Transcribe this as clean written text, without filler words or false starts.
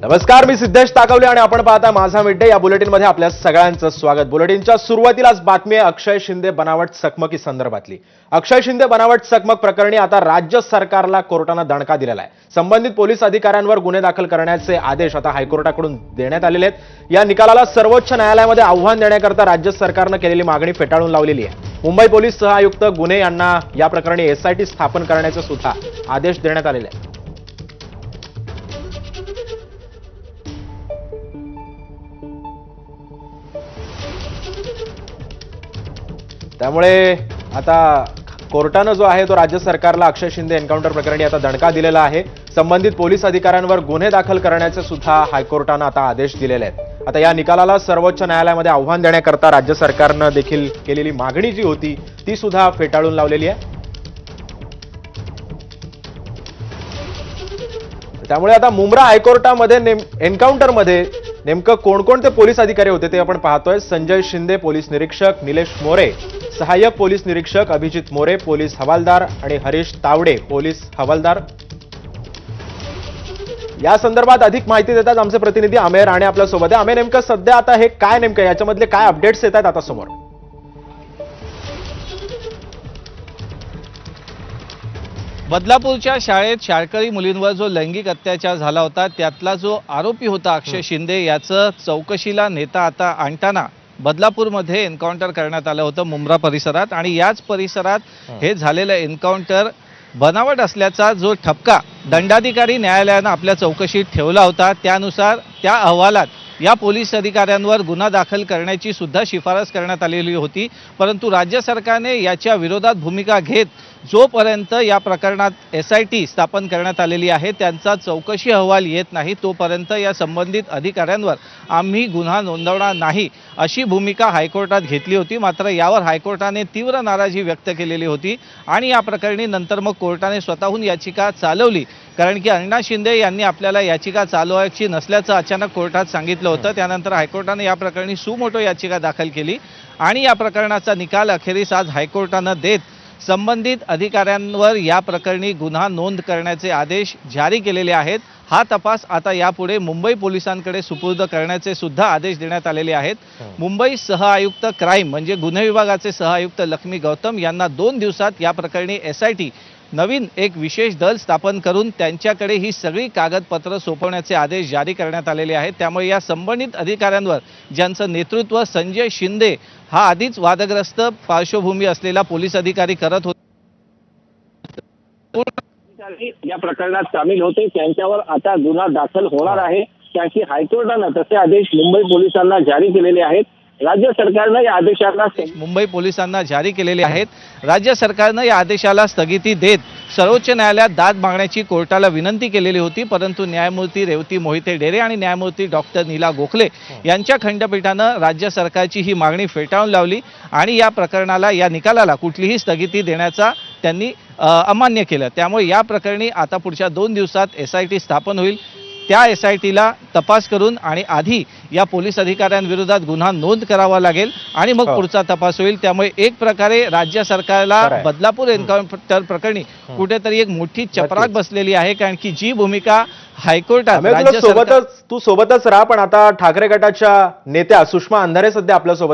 नमस्कार, मी सिद्धेश ताकवले आणि आपण पाहता माझा मिड डे. या बुलेटिनमध्ये आपल्या सगळ्यांचं स्वागत. बुलेटिनच्या सुरुवातीलाच बातमी आहे अक्षय शिंदे बनावट चकमकी संदर्भातली. अक्षय शिंदे बनावट चकमक प्रकरणी आता राज्य सरकारला कोर्टानं दणका दिलेला आहे. संबंधित पोलीस अधिकाऱ्यांवर गुन्हे दाखल करण्याचे आदेश आता हायकोर्टाकडून देण्यात आलेले आहेत. या निकालाला सर्वोच्च न्यायालयामध्ये आव्हान देण्याकरता राज्य सरकारनं केलेली मागणी फेटाळून लावलेली आहे. मुंबई पोलीस सहआयुक्त गुन्हे यांना या प्रकरणी एसआयटी स्थापन करण्याचे सुद्धा आदेश देण्यात आलेले आहेत. त्यामुळे आता कोर्टानं जो आहे तो राज्य सरकारला अक्षय शिंदे एन्काउंटर प्रकरणी आता दणका दिलेला आहे. संबंधित पोलीस अधिकाऱ्यांवर गुन्हे दाखल करण्याचे सुद्धा हायकोर्टानं आता आदेश दिलेले आहेत. आता या निकालाला सर्वोच्च न्यायालयामध्ये आव्हान देण्याकरता राज्य सरकारनं देखील केलेली मागणी जी होती ती सुद्धा फेटाळून लावलेली आहे. त्यामुळे आता मुंब्रा हायकोर्टामध्ये एन्काउंटरमध्ये नेमकं कोणकोणते पोलीस अधिकारी होते ते आपण पाहतोय. संजय शिंदे पोलीस निरीक्षक, निलेश मोरे सहाय्यक पोलीस निरीक्षक, अभिजित मोरे पोलीस हवालदार आणि हरीश तावडे पोलीस हवालदार. या संदर्भात अधिक माहिती देतात आमचे प्रतिनिधी अमेय राणे आपल्यासोबत आहे. अमेय, नेमकं सध्या आता हे काय नेमकं याच्यामधले काय अपडेट्स येतात आता समोर? बदलापूरच्या शाळेत शाळकरी मुलींवर जो लैंगिक अत्याचार झाला होता त्यातला जो आरोपी होता अक्षय शिंदे याचं चौकशीला नेता आता आणताना बदलापूरमध्ये एन्काउंटर करण्यात आलं होतं मुंब्रा परिसरात. आणि याच परिसरात हे झालेलं एन्काउंटर बनावट असल्याचा जो ठपका दंडाधिकारी न्यायालयानं आपल्या चौकशीत ठेवला होता त्यानुसार त्या अहवालात या पोलीस अधिकाऱ्यांवर गुन्हा दाखल करण्याची सुद्धा शिफारस करण्यात आलेली होती. परंतु राज्य सरकारने याच्या विरोधात भूमिका घेत जोपर्यंत या प्रकरणात एसआयटी स्थापन करण्यात आलेली आहे त्यांचा चौकशी अहवाल येत नाही तोपर्यंत या संबंधित अधिकाऱ्यांवर आम्ही गुन्हा नोंदवणार नाही अशी भूमिका हायकोर्टात घेतली होती. मात्र यावर हायकोर्टाने तीव्र नाराजी व्यक्त केलेली होती आणि या प्रकरणी नंतर मग कोर्टाने स्वतःहून याचिका चालवली. कारण की अण्णा शिंदे यांनी आपल्याला याचिका चालवायची नसल्याचं अचानक कोर्टात सांगितलं होतं. त्यानंतर हायकोर्टाने या प्रकरणी सुमोटो याचिका दाखल केली आणि या प्रकरणाचा निकाल अखेरीस आज हायकोर्टानं देत संबंधित अधिकाऱ्यांवर या प्रकरणी गुन्हा नोंद करण्याचे आदेश जारी केलेले आहेत. हा तपास आता यापुढे मुंबई पोलिसांकडे सुपूर्द करण्याचे सुद्धा आदेश देण्यात आलेले आहेत. मुंबई सहआयुक्त क्राईम म्हणजे गुन्हे विभागाचे सहआयुक्त लक्ष्मी गौतम यांना 2 दिवसात या प्रकरणी एसआयटी नवीन एक विशेष दल स्थापन करून त्यांच्याकडे ही सगळी कागदपत्र सोपवण्याचे आदेश जारी करण्यात आलेले आहेत. त्यामुळे या संबंधित अधिकाऱ्यांवर ज्यांचं नेतृत्व संजय शिंदे हा आधीच वादग्रस्त पार्श्वभूमी असलेला पोलीस अधिकारी करत होता या प्रकरणात सामील होते त्यांच्यावर आता गुन्हा दाखल होणार आहे. त्याची हायकोर्टानं तसे आदेश मुंबई पोलिसांना जारी केलेले आहेत. राज्य सरकारनं या आदेशाला मुंबई पोलिसांना जारी केलेले आहेत. राज्य सरकारनं या आदेशाला स्थगिती देत सर्वोच्च न्यायालयात दाद मागण्याची कोर्टाला विनंती केलेली होती. परंतु न्यायमूर्ती रेवती मोहिते डेरे आणि न्यायमूर्ती डॉक्टर नीला गोखले यांच्या खंडपीठानं राज्य सरकारची ही मागणी फेटाळून लावली आणि या प्रकरणाला या निकालाला कुठलीही स्थगिती देण्याचा त्यांनी अमान्य केलं. त्यामुळे या प्रकरणी आता पुढच्या 2 दिवसात एसआयटी स्थापन होईल. त्या एसआयटीला तपास करून आणि आधी या पोलीस अधिकाऱ्यांविरोधात गुन्हा नोंद करावा लागेल आणि मग पुढचा तपास होईल. त्यामुळे एक प्रकारे राज्य सरकारला बदलापूर एन्काउंटर प्रकरणी कुठेतरी एक मोठी चपराक बसलेली आहे. कारण की जी भूमिका हायकोर्टात तू सोबतच राहा. पण आता ठाकरे गटाच्या नेत्या सुषमा अंधारे सध्या आपल्यासोबत